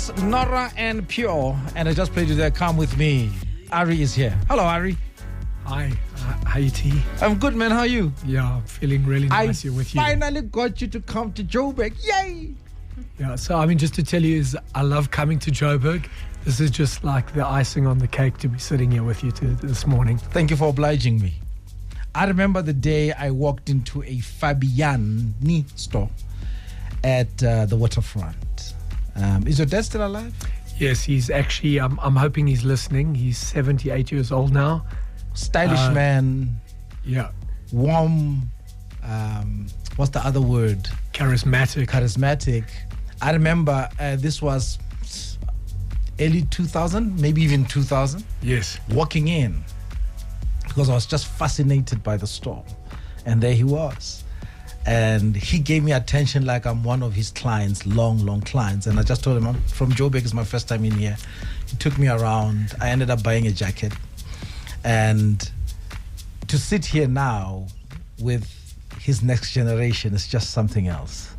was Nora and Pure, and I just played you there. Come with me. Arie is here. Hello, Arie. Hi, how you, T? I'm good, man. How are you? Yeah, I'm feeling really nice here with you. I finally got you to come to Joburg. Yay! Yeah, so I mean, just to tell you, is I love coming to Joburg. This is just like the icing on the cake to be sitting here with you this morning. Thank you for obliging me. I remember the day I walked into a Fabian store at the waterfront. Is your dad still alive? Yes, he's actually, I'm hoping he's listening. He's 78 years old now. Stylish man. Yeah. Warm. What's the other word? Charismatic. I remember this was early 2000, maybe even 2000. Yes. Walking in because I was just fascinated by the store. And there he was. And he gave me attention like I'm one of his clients, long clients. And I just told him, I'm from Joburg, it's my first time in here. He took me around. I ended up buying a jacket. And to sit here now with his next generation is just something else.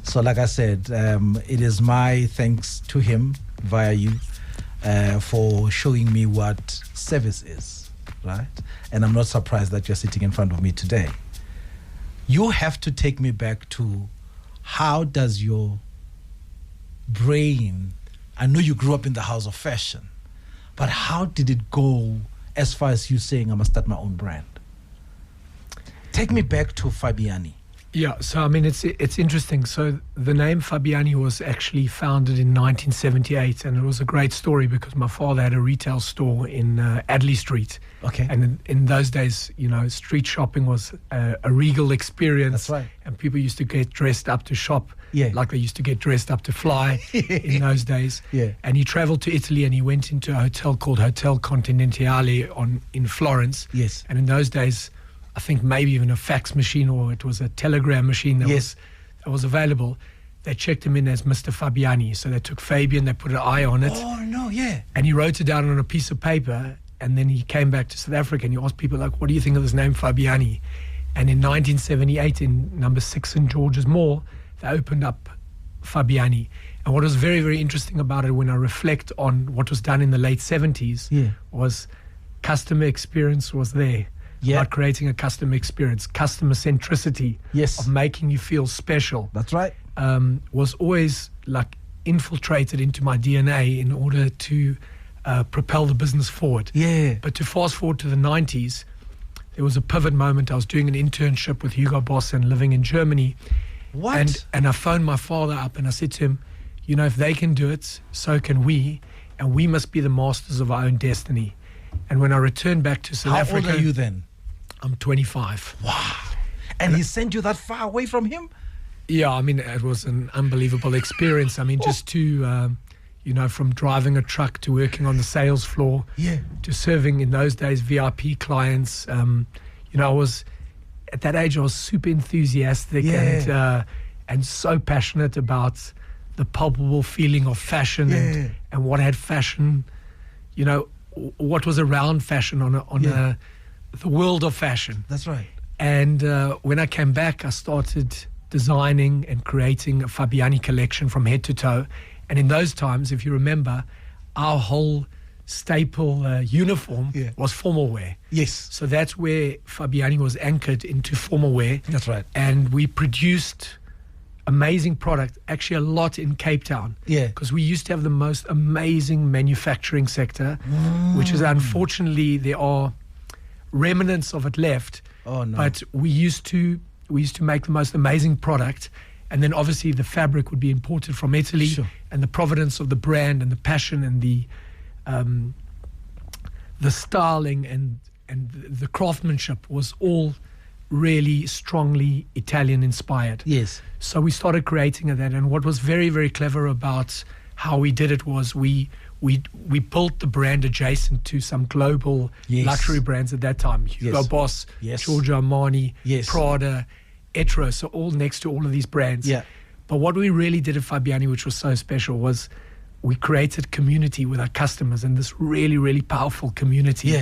So like I said, it is my thanks to him via you for showing me what service is, right? And I'm not surprised that you're sitting in front of me today. You have to take me back to how does your brain, I know you grew up in the house of fashion, but how did it go as far as you saying I must start my own brand? Take me back to Fabiani. Yeah, so I mean, it's interesting. So the name Fabiani was actually founded in 1978, and it was a great story because my father had a retail store in Adley Street. Okay. And in those days, you know, street shopping was a regal experience. That's right. And people used to get dressed up to shop, yeah, like they used to get dressed up to fly in those days. Yeah. And he traveled to Italy and he went into a hotel called Hotel Continentale in Florence. Yes. And in those days, I think maybe even a fax machine or it was a telegram machine that was available. They checked him in as Mr. Fabiani. So they took Fabian, they put an I on it. Oh, no, yeah. And he wrote it down on a piece of paper. And then he came back to South Africa and he asked people, like, what do you think of this name Fabiani? And in 1978, in number 6 in George's Mall, they opened up Fabiani. And what was very, very interesting about it when I reflect on what was done in the late 70s was customer experience was there. Yeah. About creating a customer experience, customer centricity, of making you feel special. That's right. Was always like infiltrated into my DNA in order to propel the business forward. Yeah. But to fast forward to the 90s, there was a pivot moment. I was doing an internship with Hugo Boss and living in Germany. What? And I phoned my father up and I said to him, you know, if they can do it, so can we. And we must be the masters of our own destiny. And when I returned back to South Africa... How old are you then? I'm 25. Wow. And he sent you that far away from him? Yeah, I mean, it was an unbelievable experience. I mean, just to, you know, from driving a truck to working on the sales floor to serving in those days VIP clients. You know, I was, at that age, I was super enthusiastic and so passionate about the palpable feeling of fashion and what had fashion, you know, what was around fashion on the world of fashion. That's right. And when I came back, I started designing and creating a Fabiani collection from head to toe. And in those times, if you remember, our whole staple uniform was formal wear. Yes. So that's where Fabiani was anchored into formal wear. That's right. And we produced amazing product, actually a lot in Cape Town. Yeah. Because we used to have the most amazing manufacturing sector, which is unfortunately there are remnants of it left. Oh no. But we used to make the most amazing product, and then obviously the fabric would be imported from Italy, and the provenance of the brand and the passion and the styling and the craftsmanship was all really strongly Italian inspired. Yes. So we started creating that, and what was very, very clever about how we did it was we built the brand adjacent to some global luxury brands at that time. Hugo Boss, Giorgio Armani, Prada, Etro, so all next to all of these brands. Yeah. But what we really did at Fabiani, which was so special, was we created community with our customers, and this really, really powerful community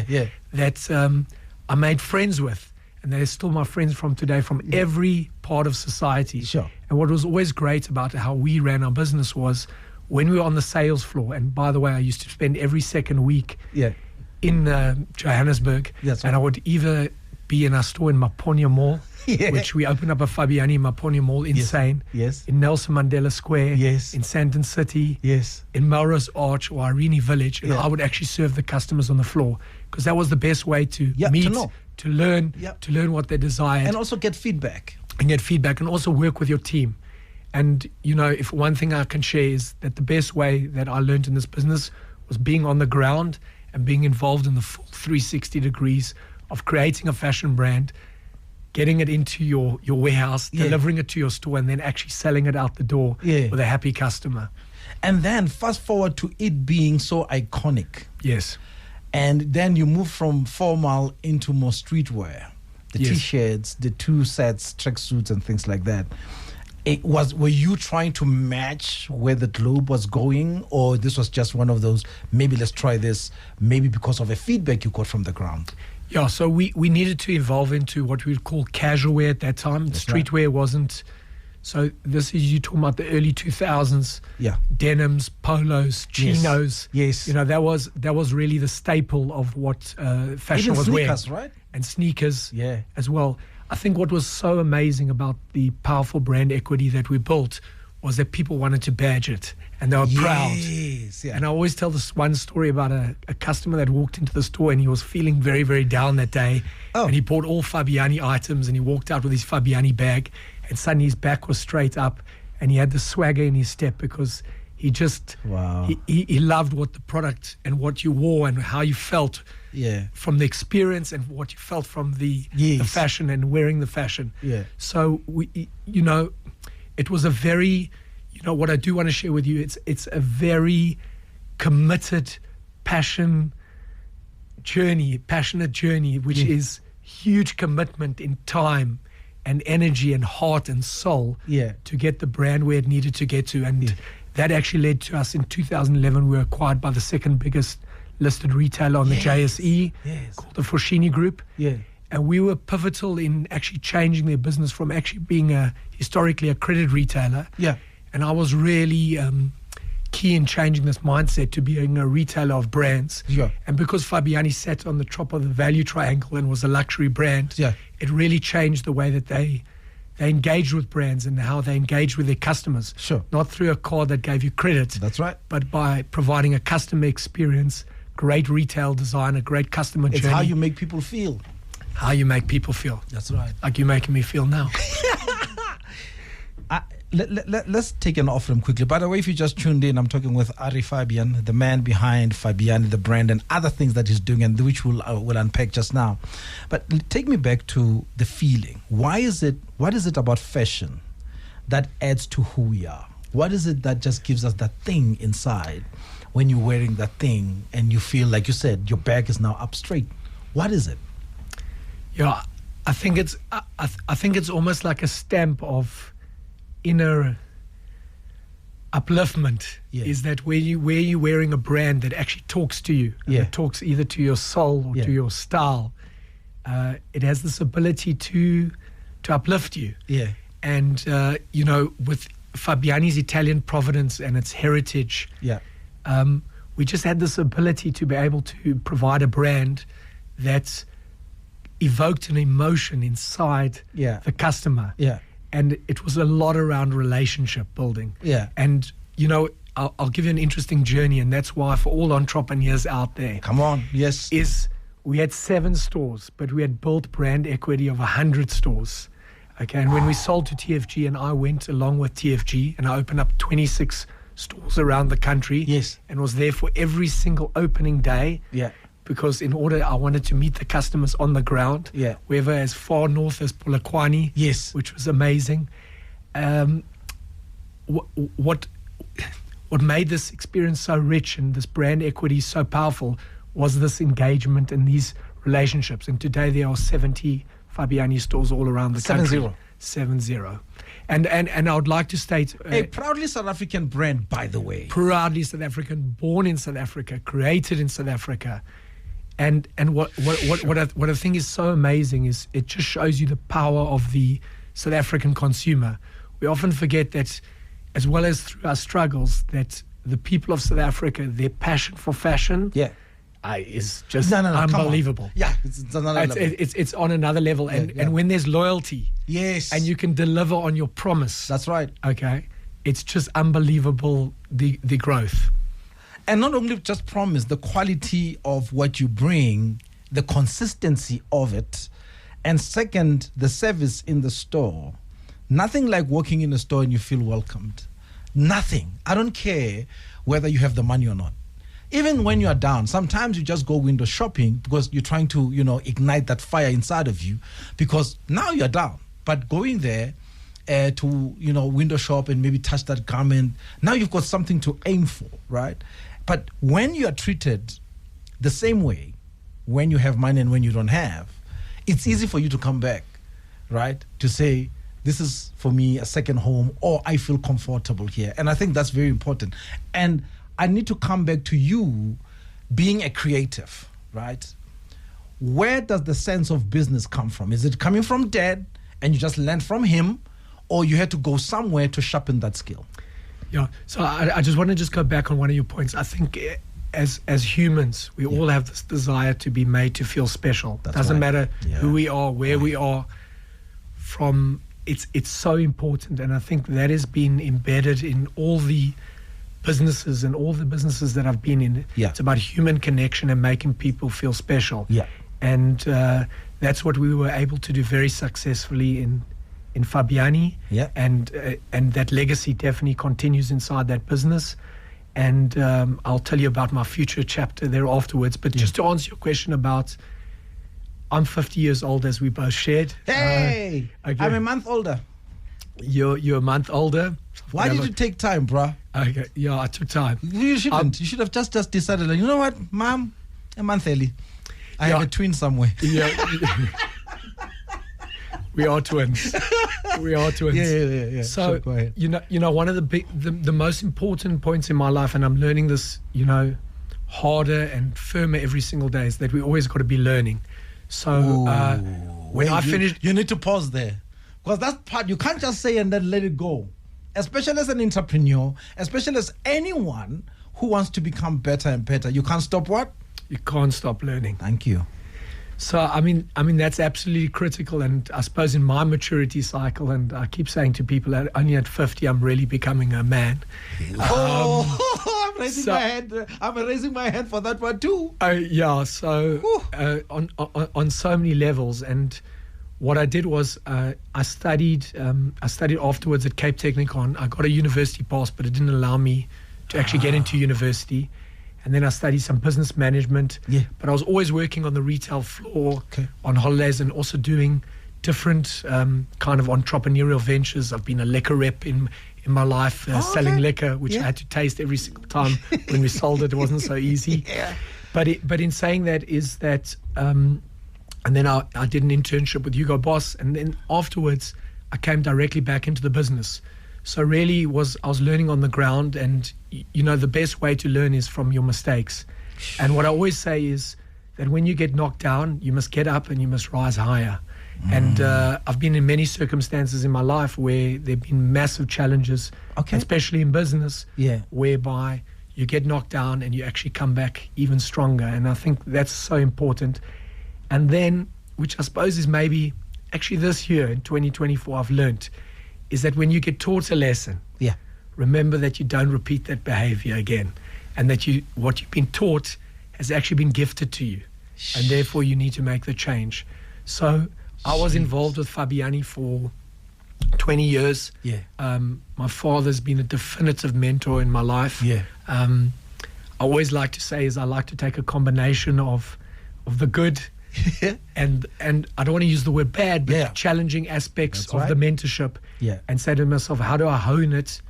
that I made friends with. And they're still my friends from today, from every part of society. Sure. And what was always great about how we ran our business was when we were on the sales floor, and by the way, I used to spend every second week in Johannesburg, and I would either be in our store in Maponya Mall, which we opened up a Fabiani in Maponya Mall, insane. In Nelson Mandela Square, in Sandton City, in Melrose Arch or Irene Village, and I would actually serve the customers on the floor, because that was the best way to meet, to learn what they desired, and also get feedback, and also work with your team. And if one thing I can share is that the best way that I learned in this business was being on the ground and being involved in the full 360 degrees of creating a fashion brand, getting it into your warehouse, delivering it to your store, and then actually selling it out the door with a happy customer. And then fast forward to it being so iconic. Yes. And then you move from formal into more streetwear. The T-shirts, the 2 sets, tracksuits and things like that. Were you trying to match where the globe was going, or this was just one of those, maybe let's try this, maybe because of a feedback you got from the ground? Yeah, so we needed to evolve into what we would call casual wear at that time. Streetwear wasn't. So this is, you talking about the early 2000s. Denims, polos, chinos. Yes. That was really the staple of what fashion was wearing. Sneakers, right? And sneakers as well. I think what was so amazing about the powerful brand equity that we built was that people wanted to badge it, and they were proud. And I always tell this one story about a customer that walked into the store, and he was feeling very, very down that day. And he bought all Fabiani items, and he walked out with his Fabiani bag, and suddenly his back was straight up, and he had the swagger in his step, because he just he loved what the product and what you wore and how you felt from the experience, and what you felt from the fashion and wearing the fashion. So it was a very, what I do want to share with you, it's a very committed, passionate journey, which is huge commitment in time and energy and heart and soul to get the brand where it needed to get to. And that actually led to us in 2011, we were acquired by the second biggest listed retailer on the JSE, called the Foschini Group. And we were pivotal in actually changing their business from actually being historically a credit retailer. And I was really key in changing this mindset to being a retailer of brands. And because Fabiani sat on the top of the value triangle and was a luxury brand, it really changed the way that they engaged with brands and how they engaged with their customers. Not through a card that gave you credit. That's right. But by providing a customer experience, great retail design, a great customer journey. It's how you make people feel. How you make people feel. That's right. Like you're making me feel now. Let's take an off them quickly. By the way, if you just tuned in, I'm talking with Arie Fabian, the man behind Fabiani, the brand, and other things that he's doing, and which we'll unpack just now. But take me back to the feeling. What is it about fashion that adds to who we are? What is it that just gives us that thing inside when you're wearing that thing and you feel, like you said, your back is now up straight? What is it? Yeah, I think it's almost like a stamp of inner upliftment. Is that where you're wearing a brand that actually talks to you, and it talks either to your soul or to your style. It has this ability to uplift you. And with Fabiani's Italian provenance and its heritage, we just had this ability to be able to provide a brand that evoked an emotion inside the customer. And it was a lot around relationship building. And, I'll give you an interesting journey, and that's why for all entrepreneurs out there. Come on, yes. Is we had 7 stores, but we had built brand equity of 100 stores. Okay, and when we sold to TFG, and I went along with TFG, and I opened up 26 stores around the country. And was there for every single opening day. Because I wanted to meet the customers on the ground, wherever as far north as Polokwane, which was amazing. What made this experience so rich and this brand equity so powerful was this engagement and these relationships. And today there are 70 Fabiani stores all around the country. 70. And I would like to state... a proudly South African brand, by the way. Proudly South African, born in South Africa, created in South Africa. And what I think is so amazing is it just shows you the power of the South African consumer. We often forget that, as well as through our struggles, that the people of South Africa, their passion for fashion, is just unbelievable. Yeah, it's another level. It's on another level. And when there's loyalty, and you can deliver on your promise, that's right. Okay, it's just unbelievable, the growth. And not only just promise, the quality of what you bring, the consistency of it, and second, the service in the store. Nothing like walking in a store and you feel welcomed. Nothing. I don't care whether you have the money or not. Even when you are down, sometimes you just go window shopping because you're trying to, ignite that fire inside of you, because now you're down. But going there to, window shop and maybe touch that garment, now you've got something to aim for, right? But when you are treated the same way, when you have money and when you don't have, it's easy for you to come back, right? To say, this is for me a second home, or I feel comfortable here. And I think that's very important. And I need to come back to you being a creative, right? Where does the sense of business come from? Is it coming from Dad and you just learned from him, or you had to go somewhere to sharpen that skill? Yeah, so I just want to just go back on one of your points. I think as humans, we all have this desire to be made to feel special. Doesn't matter who we are, where we are from. It's so important, and I think that has been embedded in all the businesses that I've been in. It's about human connection and making people feel special. And that's what we were able to do very successfully in Fabiani. And that legacy definitely continues inside that business. And I'll tell you about my future chapter there afterwards. But just to answer your question about, I'm 50 years old, as we both shared. Hey, I'm a month older. You're a month older. Why did you take time, bruh? Okay, yeah, I took time. You shouldn't. You should have just decided, you know what, Mom, a month early. I have a twin somewhere. Yeah. We are twins. Yeah. So, go ahead. One of the most important points in my life, and I'm learning this, harder and firmer every single day, is that we always got to be learning. So when I finished... You need to pause there. Because that part, you can't just say and then let it go. Especially as an entrepreneur, especially as anyone who wants to become better and better. You can't stop what? You can't stop learning. Thank you. So, I mean, that's absolutely critical. And I suppose in my maturity cycle, and I keep saying to people that only at 50, I'm really becoming a man. I'm raising my hand. I'm raising my hand for that one too. So on so many levels. And what I did was I studied afterwards at Cape Technicon. I got a university pass, but it didn't allow me to actually get into university. And then I studied some business management. But I was always working on the retail floor, on holidays, and also doing different kind of entrepreneurial ventures. I've been a liquor rep in my life, selling liquor, which I had to taste every single time when we sold it. It wasn't so easy. But in saying that is that, and then I did an internship with Hugo Boss, and then afterwards I came directly back into the business. So really I was learning on the ground, and the best way to learn is from your mistakes. And what I always say is that when you get knocked down, you must get up and you must rise higher. And I've been in many circumstances in my life where there have been massive challenges, especially in business, whereby you get knocked down and you actually come back even stronger. And I think that's so important. And then, which I suppose is maybe actually this year in 2024 I've learned, is that when you get taught a lesson, remember that you don't repeat that behavior again, and that what you've been taught has actually been gifted to you, and therefore you need to make the change. So I was involved with Fabiani for 20 years. My father's been a definitive mentor in my life. I always like to say is I like to take a combination of the good and I don't want to use the word bad, but the challenging aspects of the mentorship, and say to myself, how do I hone it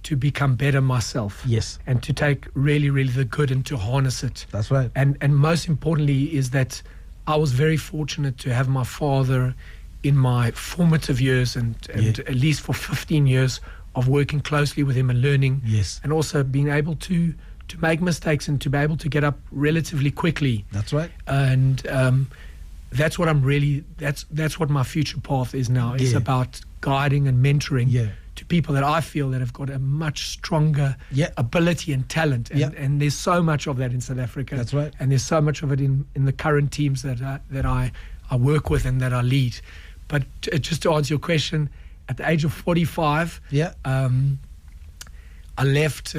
to become better myself? And to take really, really the good and to harness it. That's right. And most importantly is that I was very fortunate to have my father in my formative years and at least for 15 years of working closely with him and learning, and also being able to make mistakes and to be able to get up relatively quickly. That's right. And that's what I'm really, that's what my future path is now. It's about guiding and mentoring Yeah. to people that I feel that have got a much stronger ability and talent. And there's so much of that in South Africa. That's right. And there's so much of it in the current teams that I work with and that I lead. But just to answer your question, at the age of 45, I left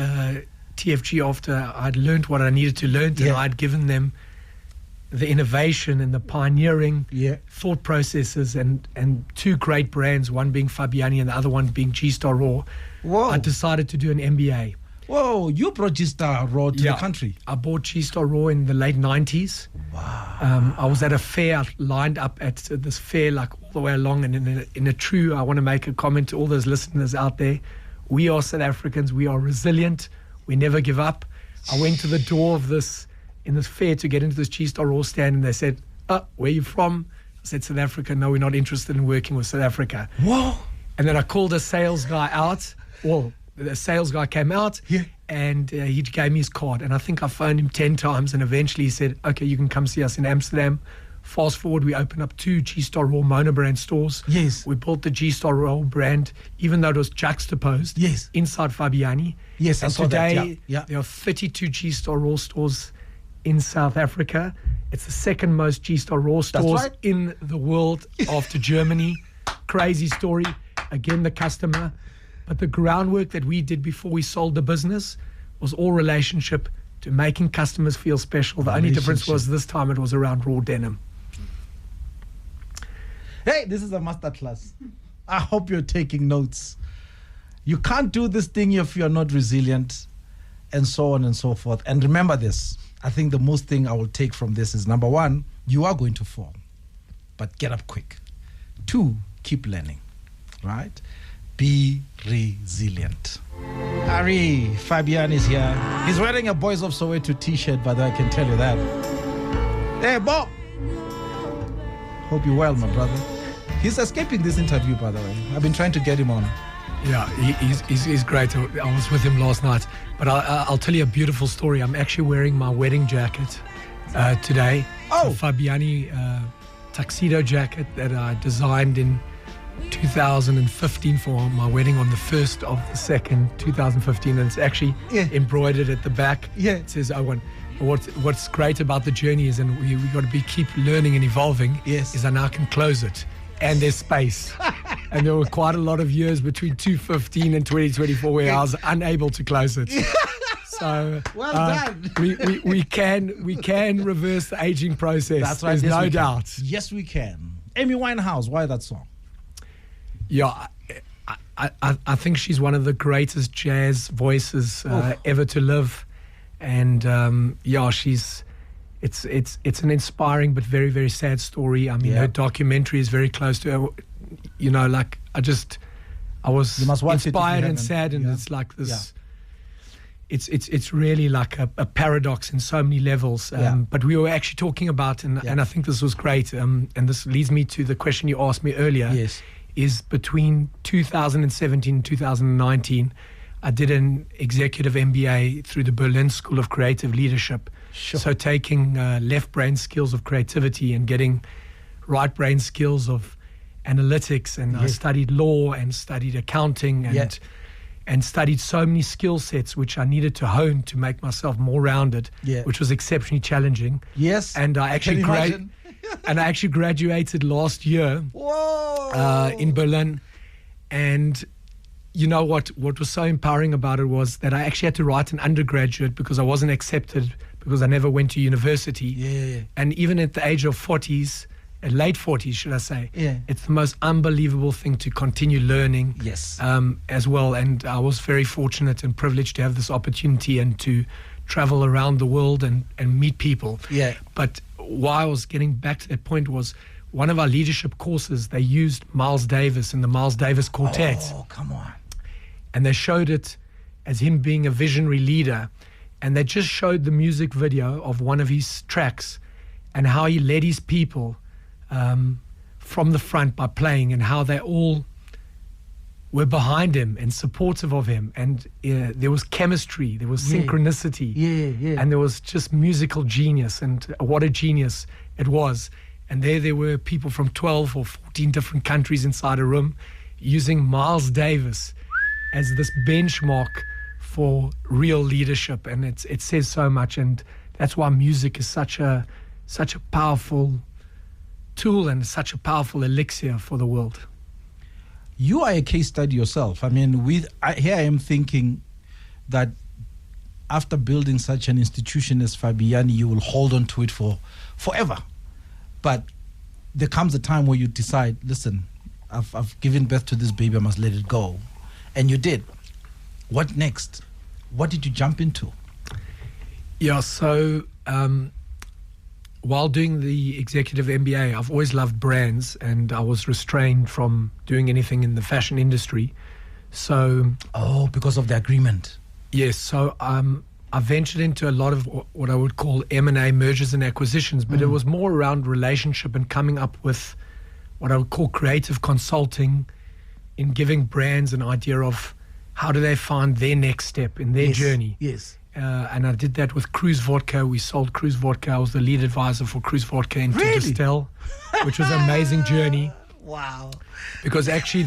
TFG after I'd learned what I needed to learn, and I'd given them the innovation and the pioneering thought processes and two great brands, one being Fabiani and the other one being G-Star Raw. Whoa. I decided to do an MBA. Whoa, you brought G-Star Raw to the country. I bought G-Star Raw in the late 90s. Wow. I was at a fair, I lined up at this fair like all the way along, and in a true, I want to make a comment to all those listeners out there. We are South Africans. We are resilient. We never give up. I went to the door of this fair to get into this G-Star Raw stand, and they said, where are you from? I said, South Africa. No, we're not interested in working with South Africa. Whoa. And then I called a sales guy out. Well, the sales guy came out, and he gave me his card. And I think I phoned him 10 times, and eventually he said, okay, you can come see us in Amsterdam. Fast forward, we opened up 2 G-Star Raw monobrand stores. Yes. We built the G-Star Raw brand, even though it was juxtaposed inside Fabiani. Yes, and I saw today, that. there are 32 G-Star Raw stores in South Africa. It's the second most G-Star Raw stores in the world after Germany. Crazy story. Again, the customer. But the groundwork that we did before we sold the business was all relationship to making customers feel special. The only difference was this time it was around raw denim. Hey, this is a masterclass. I hope you're taking notes. You can't do this thing if you're not resilient, and so on and so forth. And remember this. I think the most thing I will take from this is, number 1, you are going to fall, but get up quick. 2, keep learning, right? Be resilient. Arie Fabian is here. He's wearing a Boys of Soweto t-shirt, but I can tell you that. Hey, Bob! Hope you're well, my brother. He's escaping this interview, by the way. I've been trying to get him on. Yeah, he's great. I was with him last night. But I'll tell you a beautiful story. I'm actually wearing my wedding jacket today. Oh! It's a Fabiani tuxedo jacket that I designed in 2015 for my wedding on the 1st of the 2nd, 2015. And it's actually embroidered at the back. Yeah. It says, what's great about the journey is, and we got to keep learning and evolving, is I now can close it. And there's space. And there were quite a lot of years between 2015 and 2024 where I was unable to close it. So well done. we can reverse the aging process. That's right. There's no doubt. Yes, we can. Amy Winehouse, why that song? Yeah, I think she's one of the greatest jazz voices ever to live. And it's an inspiring but very, very sad story. I mean, her documentary is very close to her. You know, like I was inspired and sad, and it's like this. It's really like a paradox in so many levels. But we were actually talking about, and I think this was great. And this leads me to the question you asked me earlier. Yes. Is between 2017 and 2019, I did an executive MBA through the Berlin School of Creative Leadership. Sure. So taking left brain skills of creativity and getting right brain skills of analytics, and I studied law and studied accounting and studied so many skill sets which I needed to hone to make myself more rounded, which was exceptionally challenging. Yes. And I actually graduated last year in Berlin. And you know what was so empowering about it was that I actually had to write an undergraduate because I wasn't accepted because I never went to university. Yeah. And even at the age of 40s, late 40s, should I say, it's the most unbelievable thing to continue learning as well. And I was very fortunate and privileged to have this opportunity and to travel around the world and meet people. Yeah. But why I was getting back to that point was one of our leadership courses, they used Miles Davis and the Miles Davis Quartet. Oh, come on. And they showed it as him being a visionary leader. And they just showed the music video of one of his tracks and how he led his people from the front by playing, and how they all were behind him and supportive of him. And there was chemistry, there was synchronicity, and there was just musical genius. And what a genius it was. And there were people from 12 or 14 different countries inside a room. using Miles Davis as this benchmark for real leadership, and it says so much, and that's why music is such a powerful tool and such a powerful elixir for the world. You are a case study yourself. I mean, here I am thinking that after building such an institution as Fabiani, you will hold on to it for forever. But there comes a time where you decide, listen, I've given birth to this baby, I must let it go. And you did. What next? What did you jump into? Yeah, so while doing the executive MBA, I've always loved brands, and I was restrained from doing anything in the fashion industry. So, because of the agreement. Yes, so I ventured into a lot of what I would call M&A, mergers and acquisitions, but it was more around relationship and coming up with what I would call creative consulting, in giving brands an idea of how do they find their next step in their journey. Yes. And I did that with Cruise Vodka. We sold Cruise Vodka. I was the lead advisor for Cruise Vodka into Distel, which was an amazing journey. Wow. Because actually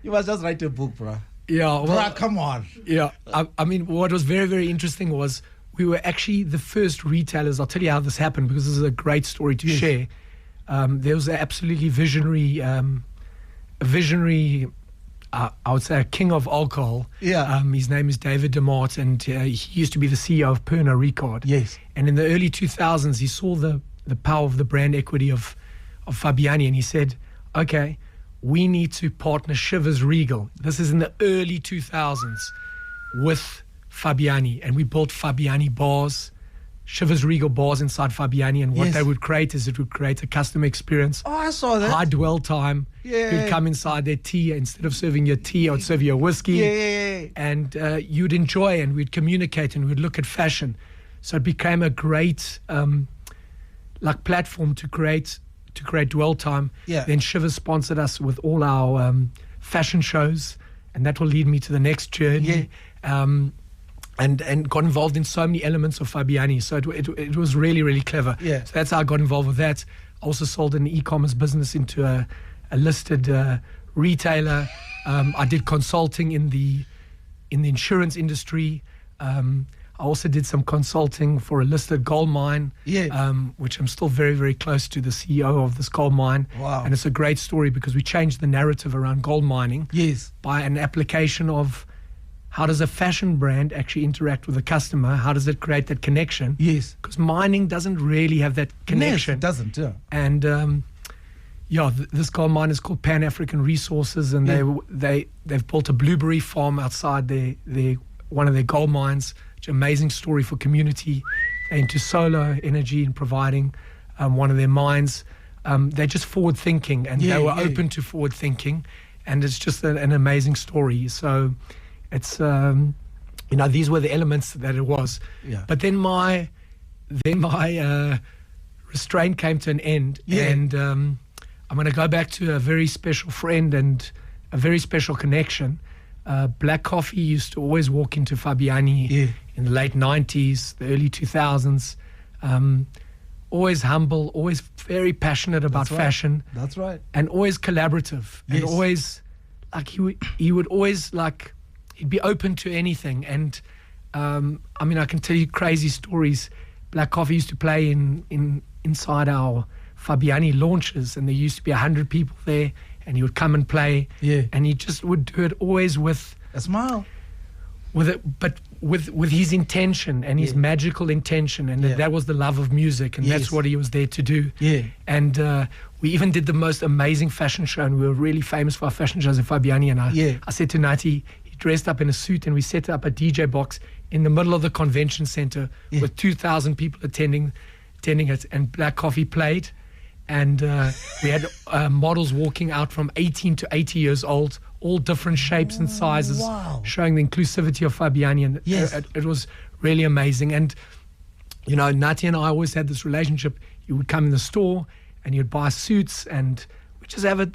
you must just write a book, bro. Yeah. Well, bro, come on. Yeah. I mean, what was very, very interesting was we were actually the first retailers. I'll tell you how this happened, because this is a great story to share. There was an absolutely visionary, I would say a king of alcohol. Yeah. His name is David DeMart, and he used to be the CEO of Pernod Ricard. Yes. And in the early 2000s, he saw the power of the brand equity of Fabiani, and he said, okay, we need to partner Chivas Regal. This is in the early 2000s with Fabiani, and we built Fabiani bars, Chivas Regal bars inside Fabiani, and what they would create is it would create a customer experience. Oh, I saw that. High dwell time. Yeah. You'd come inside their tea. Instead of serving your tea, I would serve you a whiskey. Yeah. And you'd enjoy, and we'd communicate, and we'd look at fashion. So it became a great platform to create dwell time. Yeah. Then Chivas sponsored us with all our fashion shows, and that will lead me to the next journey. Yeah. And got involved in so many elements of Fabiani. So it was really, really clever. Yeah. So that's how I got involved with that. I also sold an e-commerce business into a listed retailer. I did consulting in the insurance industry. I also did some consulting for a listed gold mine, which I'm still very, very close to the CEO of this gold mine. Wow. And it's a great story because we changed the narrative around gold mining by an application of how does a fashion brand actually interact with the customer? How does it create that connection? Yes. Because mining doesn't really have that connection. Yes, it doesn't, yeah. And this gold mine is called Pan African Resources, and they've built a blueberry farm outside their one of their gold mines. Which is an amazing story for community. They're into solar energy and providing one of their mines. They're just forward thinking, and they were open to forward thinking, and it's just an amazing story. So it's these were the elements that it was. Yeah. But then my restraint came to an end, and I'm going to go back to a very special friend and a very special connection. Black Coffee used to always walk into Fabiani in the late 90s, the early 2000s. Always humble, always very passionate about fashion. That's right. And always collaborative. Yes. And always, he would always, he'd be open to anything. And, I can tell you crazy stories. Black Coffee used to play inside our Fabiani launches, and there used to be 100 people there, and he would come and play. Yeah. And he just would do it always with a smile. With his intention and his magical intention, and that was the love of music, and that's what he was there to do. Yeah. And we even did the most amazing fashion show, and we were really famous for our fashion shows in Fabiani. And I said to Nati, he dressed up in a suit, and we set up a DJ box in the middle of the convention center with 2,000 people attending it, and Black Coffee played. And we had models walking out from 18 to 80 years old, all different shapes and sizes, showing the inclusivity of Fabiani. And it was really amazing. And, Nati and I always had this relationship. You would come in the store and you'd buy suits, and we just have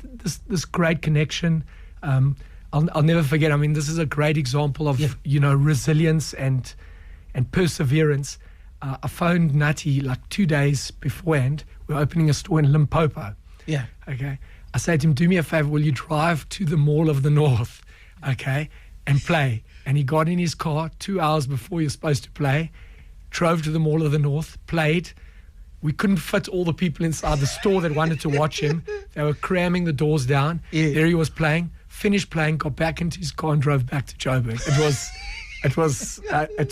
this great connection. I'll never forget. This is a great example of, resilience and perseverance. I phoned Nati 2 days beforehand. We're opening a store in Limpopo. Yeah. Okay. I say to him, do me a favor, will you drive to the Mall of the North, okay, and play? And he got in his car 2 hours before you're supposed to play, drove to the Mall of the North, played. We couldn't fit all the people inside the store that wanted to watch him. They were cramming the doors down. Yeah. There he was playing, finished playing, got back into his car and drove back to Joburg. It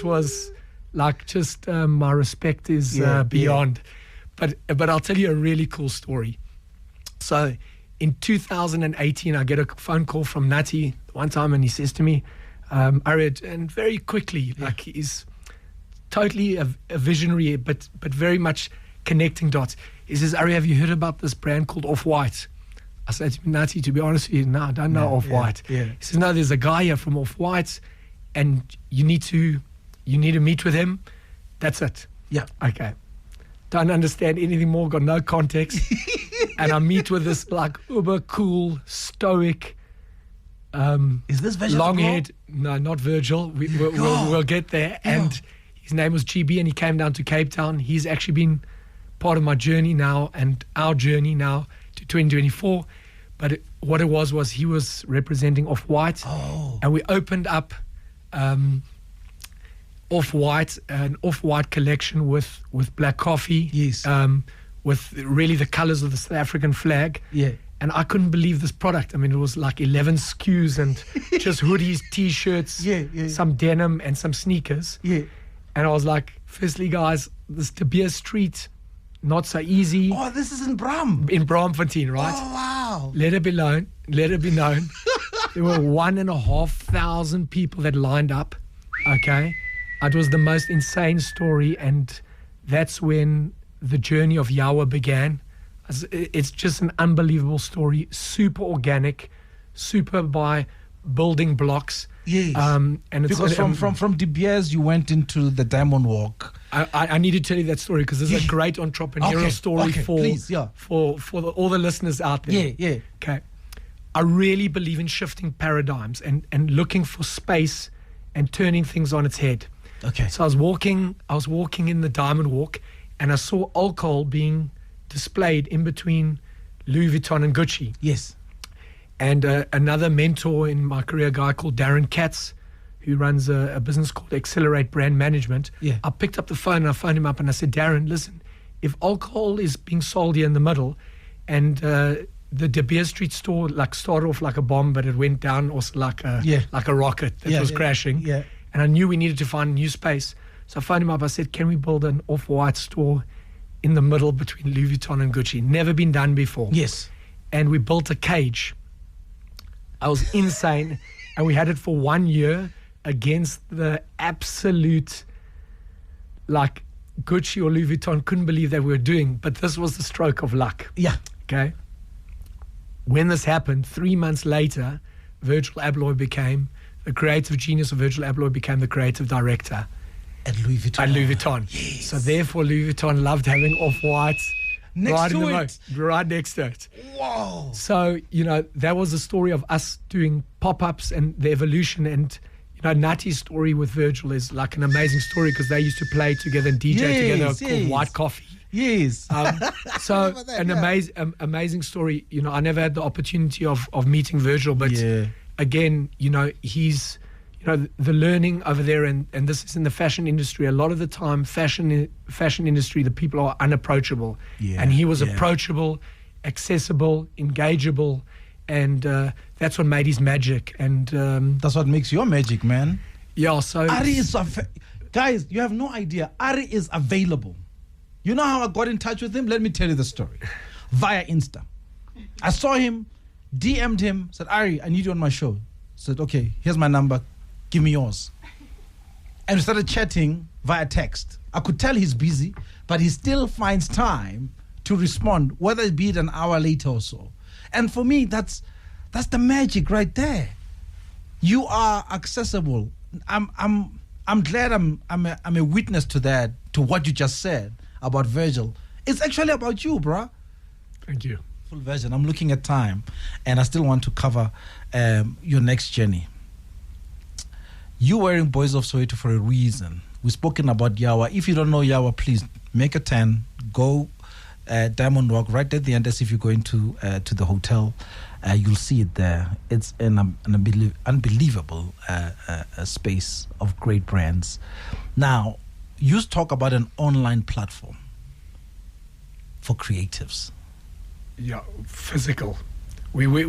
was like just my respect is beyond. But I'll tell you a really cool story. So in 2018, I get a phone call from Nati one time, and he says to me, Arie, and very quickly, like he's totally a visionary, but very much connecting dots. He says, Arie, have you heard about this brand called Off-White? I said to him, Nati, to be honest with you, no, I don't know Off-White. He says, no, there's a guy here from Off-White, and you need to meet with him. That's it. Yeah. Okay. Don't understand anything more, got no context. And I meet with this like uber cool, stoic, is this Virgil? Long haired? No, not Virgil. We'll get there. Yeah. And his name was GB, and he came down to Cape Town. He's actually been part of my journey now, and our journey now to 2024. But what it was he was representing Off-White, and we opened up Off-White, an Off-White collection with black coffee. Yes. With really the colors of the South African flag. Yeah. And I couldn't believe this product. I mean, it was like 11 SKUs and just hoodies, T-shirts, some denim and some sneakers. Yeah. And I was like, firstly, guys, this De Beers Street, not so easy. Oh, this is in Bram. In Braamfontein, right? Oh, wow. Let it be known. There were 1,500 people that lined up, okay? It was the most insane story, and that's when the journey of Yawa began. It's just an unbelievable story, super organic, super by building blocks. Yes. And it's because from De Beers you went into the Diamond Walk. I need to tell you that story because this is a great entrepreneurial story for all the listeners out there. Yeah. Okay. I really believe in shifting paradigms and looking for space and turning things on its head. Okay. So I was walking in the Diamond Walk, and I saw alcohol being displayed in between Louis Vuitton and Gucci. Yes. And another mentor in my career, a guy called Darren Katz, who runs a business called Accelerate Brand Management. Yeah. I picked up the phone and I phoned him up and I said, Darren, listen, if alcohol is being sold here in the middle, and the De Beers Street store like started off like a bomb, but it went down also like a rocket that was crashing. Yeah. And I knew we needed to find a new space. So I phoned him up. I said, can we build an Off-White store in the middle between Louis Vuitton and Gucci? Never been done before. Yes. And we built a cage. I was insane. And we had it for 1 year against the absolute, like, Gucci or Louis Vuitton couldn't believe that we were doing. But this was the stroke of luck. Yeah. Okay. When this happened, 3 months later, Virgil Abloy became the creative genius of Virgil Abloy became the creative director at Louis Vuitton. Yes. So therefore, Louis Vuitton loved having Off-White right next to it. Wow. So, that was the story of us doing pop-ups and the evolution. And, Nati's story with Virgil is like an amazing story because they used to play together and DJ together called White Coffee. Yes. So an amazing story. I never had the opportunity of meeting Virgil, but again, he's, the learning over there, and this is in the fashion industry. A lot of the time, fashion industry, the people are unapproachable. Yeah, and he was approachable, accessible, engageable, and that's what made his magic. And that's what makes your magic, man. Yeah, so... Arie is... guys, you have no idea. Arie is available. You know how I got in touch with him? Let me tell you the story. Via Insta. I saw him, DM'd him, said, Arie, I need you on my show. Said, okay, here's my number. Give me yours. And we started chatting via text. I could tell he's busy, but he still finds time to respond, whether it be an hour later or so. And for me, that's the magic right there. You are accessible. I'm glad I'm a witness to that, to what you just said about Virgil. It's actually about you, bruh. Thank you. Full version. I'm looking at time, and I still want to cover your next journey. You wearing Boys of Soweto for a reason. We've spoken about Yawa. If you don't know Yawa, please make a 10. Go Diamond Walk, right at the end, as if you're going to the hotel. You'll see it there. It's an unbelievable space of great brands. Now, you talk about an online platform for creatives. Yeah, physical. We well,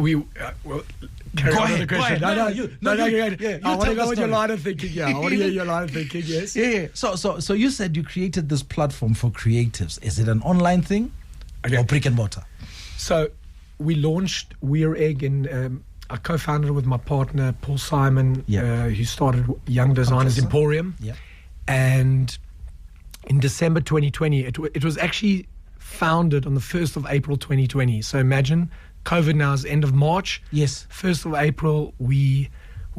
carry Go on ahead, with the question. go ahead. I want to go with your line of thinking. Yeah, I want to hear your line of thinking. Yes. Yeah. So you said you created this platform for creatives. Is it an online thing or brick and mortar? So we launched We're Egg in. I co-founded it with my partner Paul Simon, who started Young Designers Emporium. Yeah. And in December 2020, it was actually founded on the 1st of April 2020. So imagine COVID now is end of March. Yes. 1st of April, we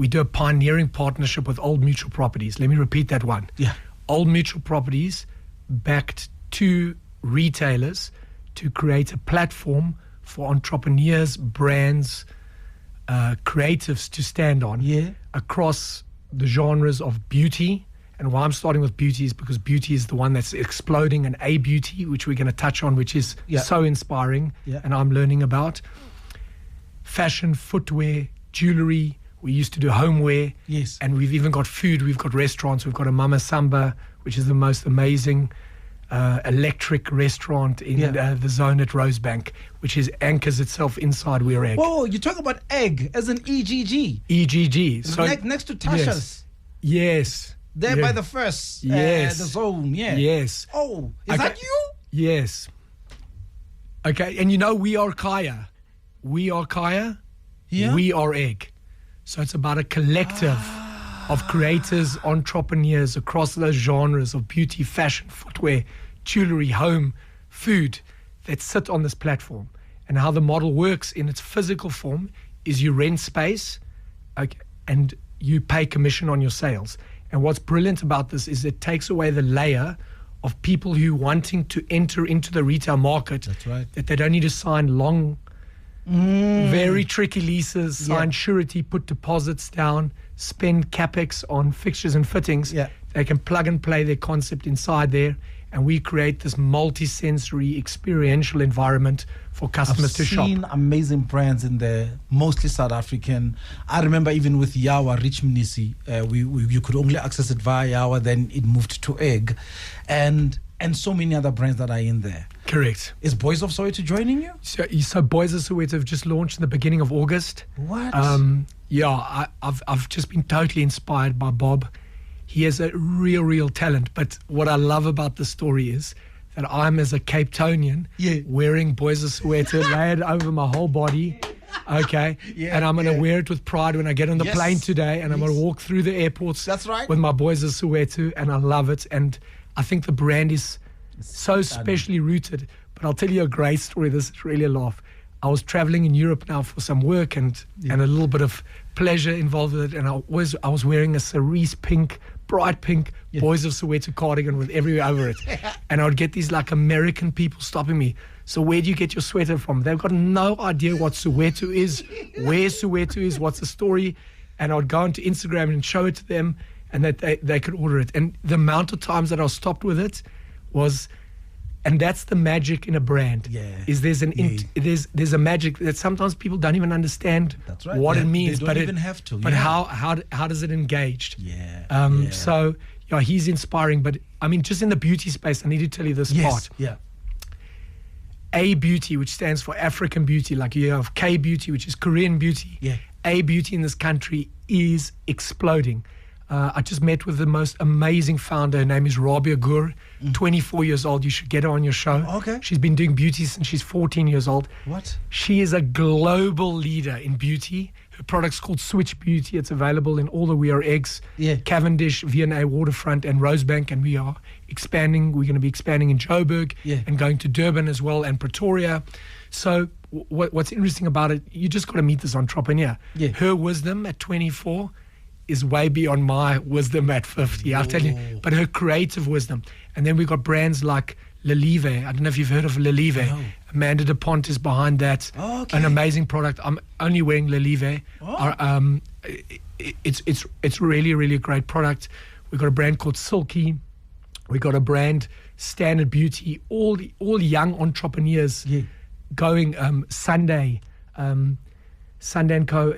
do a pioneering partnership with Old Mutual Properties. Let me repeat that one. Yeah. Old Mutual Properties backed 2 retailers to create a platform for entrepreneurs, brands, creatives to stand on across the genres of beauty. And why I'm starting with beauty is because beauty is the one that's exploding, and beauty, which we're going to touch on, which is so inspiring and I'm learning about. Fashion, footwear, jewelry. We used to do homeware. Yes. And we've even got food. We've got restaurants. We've got a Mama Samba, which is the most amazing electric restaurant in the zone at Rosebank, which anchors itself inside We're Egg. Whoa, you talk about egg as an EGG. EGG. So next to Tasha's. Yes. There by the first, the zone, Yes. Oh, is that you? Yes. Okay, and we are Kaya. We are Kaya. Yeah. We are Egg. So it's about a collective of creators, entrepreneurs across those genres of beauty, fashion, footwear, jewelry, home, food that sit on this platform. And how the model works in its physical form is you rent space, and you pay commission on your sales. And what's brilliant about this is it takes away the layer of people who wanting to enter into the retail market. That's right. That they don't need to sign long, very tricky leases, sign surety, put deposits down, spend capex on fixtures and fittings. Yeah. They can plug and play their concept inside there, and we create this multi-sensory experiential environment for customers to shop. I've seen amazing brands in there, mostly South African. I remember even with Yawa, Rich Mnisi, you could only access it via Yawa, then it moved to Egg, and so many other brands that are in there. Correct. Is Boys of Soweto joining you? So Boys of Soweto have just launched in the beginning of August. What? I've just been totally inspired by Bob. He has a real talent. But what I love about the story is that I'm, as a Cape Townian, wearing Boys of Soweto layered over my whole body. Okay. And I'm going to wear it with pride when I get on the plane today, and I'm going to walk through the airports with my Boys of Soweto, and I love it. And I think the brand is so specially rooted. But I'll tell you a great story. This is really a laugh. I was traveling in Europe now for some work and a little bit of pleasure involved with it. And I was wearing a cerise pink, bright pink Boys of Soweto cardigan with everywhere over it. And I would get these like American people stopping me. So where do you get your sweater from? They've got no idea what Soweto is, where Soweto is, what's the story. And I would go onto Instagram and show it to them, and that they could order it. And the amount of times that I was stopped with it was... And that's the magic in a brand. Is there's there's a magic that sometimes people don't even understand what it means. They don't even have to. But how does it engage? So he's inspiring. But I mean, just in the beauty space, I need to tell you this part. A beauty, which stands for African beauty, like you have K beauty, which is Korean beauty. A beauty in this country is exploding. I just met with the most amazing founder. Her name is Rabia Gur, 24 years old. You should get her on your show. Okay. She's been doing beauty since she's 14 years old. What? She is a global leader in beauty. Her product's called Switch Beauty. It's available in all the We Are Eggs, Cavendish, V&A Waterfront, and Rosebank. And we are expanding. We're going to be expanding in Joburg and going to Durban as well, and Pretoria. So what's interesting about it, you just got to meet this entrepreneur. Her wisdom at 24 is way beyond my wisdom at 50, I'll tell you. But her creative wisdom. And then we've got brands like Lelive. I don't know if you've heard of Lelive. No. Amanda DuPont is behind that. An amazing product. I'm only wearing Lelive. It's really a great product. We've got a brand called Silky. We got a brand, Standard Beauty, all young entrepreneurs going Sunday and Co.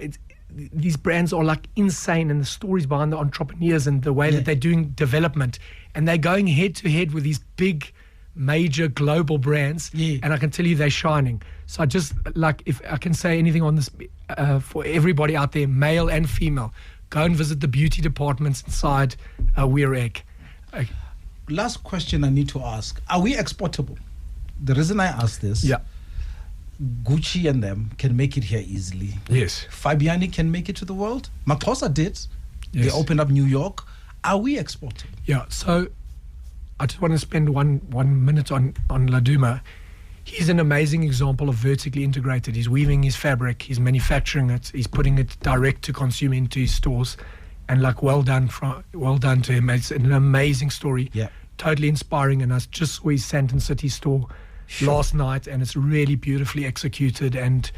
These brands are like insane, and the stories behind the entrepreneurs and the way that they're doing development, and they're going head to head with these big major global brands, and I can tell you they're shining. So I just, like, if I can say anything on this for everybody out there, male and female, go and visit the beauty departments inside Weir Egg. Last question I need to ask, are we exportable? The reason I ask this, Gucci and them can make it here easily. Yes. Fabiani can make it to the world. Makosa did. Yes. They opened up New York. Are we exportable? Yeah, so I just want to spend one minute on Laduma. He's an amazing example of vertically integrated. He's weaving his fabric, he's manufacturing it, he's putting it direct to consumer into his stores, and like well done to him. It's an amazing story. Yeah. Totally inspiring, and I just saw his Santon City store last night, and it's really beautifully executed. And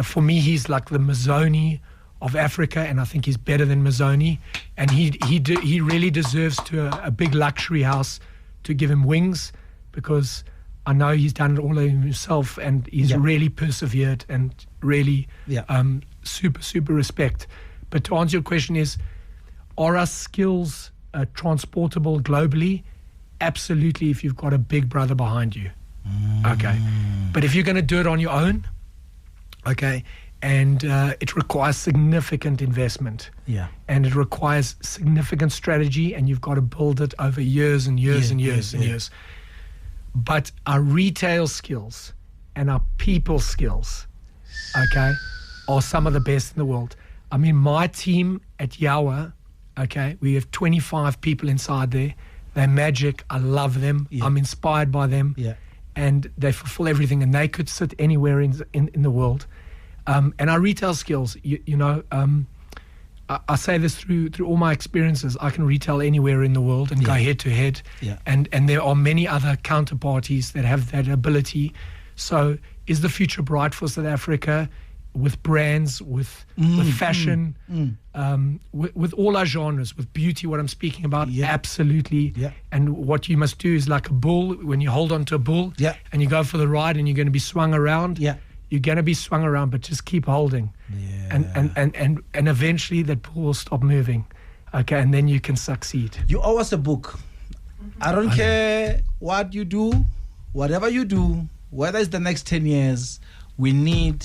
for me, he's like the Mazzoni of Africa, and I think he's better than Mazzoni. And he really deserves a big luxury house to give him wings, because I know he's done it all himself, and he's really persevered, and really super respect. But to answer your question is, are our skills transportable globally? Absolutely, if you've got a big brother behind you. Okay. But if you're going to do it on your own, okay, and it requires significant investment. Yeah. And it requires significant strategy, and you've got to build it over years and years and years. But our retail skills and our people skills, okay, are some of the best in the world. I mean, my team at Yawa, okay, we have 25 people inside there. They're magic. I love them. I'm inspired by them. And they fulfill everything, and they could sit anywhere in the world. And our retail skills, I say this through all my experiences. I can retail anywhere in the world and go head to head. And there are many other counterparties that have that ability. So is the future bright for South Africa, with brands, with fashion, with all our genres, with beauty, what I'm speaking about? Absolutely. And what you must do is, like a bull, when you hold on to a bull and you go for the ride and you're going to be swung around, you're going to be swung around, but just keep holding. And eventually that bull will stop moving. Okay, and then you can succeed. You owe us a book. I don't care what you do, whatever you do, whether it's the next 10 years, we need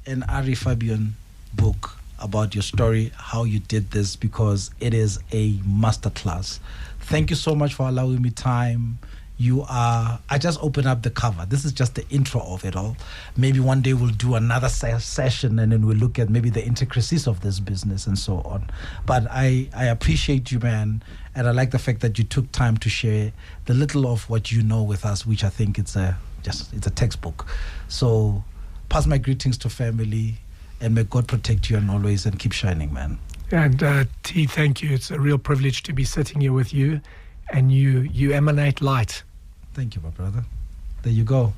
an Arie Fabian book about your story, how you did this, because it is a masterclass. Thank you so much for allowing me time. I just opened up the cover. This is just the intro of it all. Maybe one day we'll do another session, and then we'll look at maybe the intricacies of this business and so on. But I appreciate you, man. And I like the fact that you took time to share the little of what you know with us, which I think it's a textbook. So pass my greetings to family, and may God protect you and always, and keep shining, man. And T, thank you. It's a real privilege to be sitting here with you, and you emanate light. Thank you, my brother. There you go.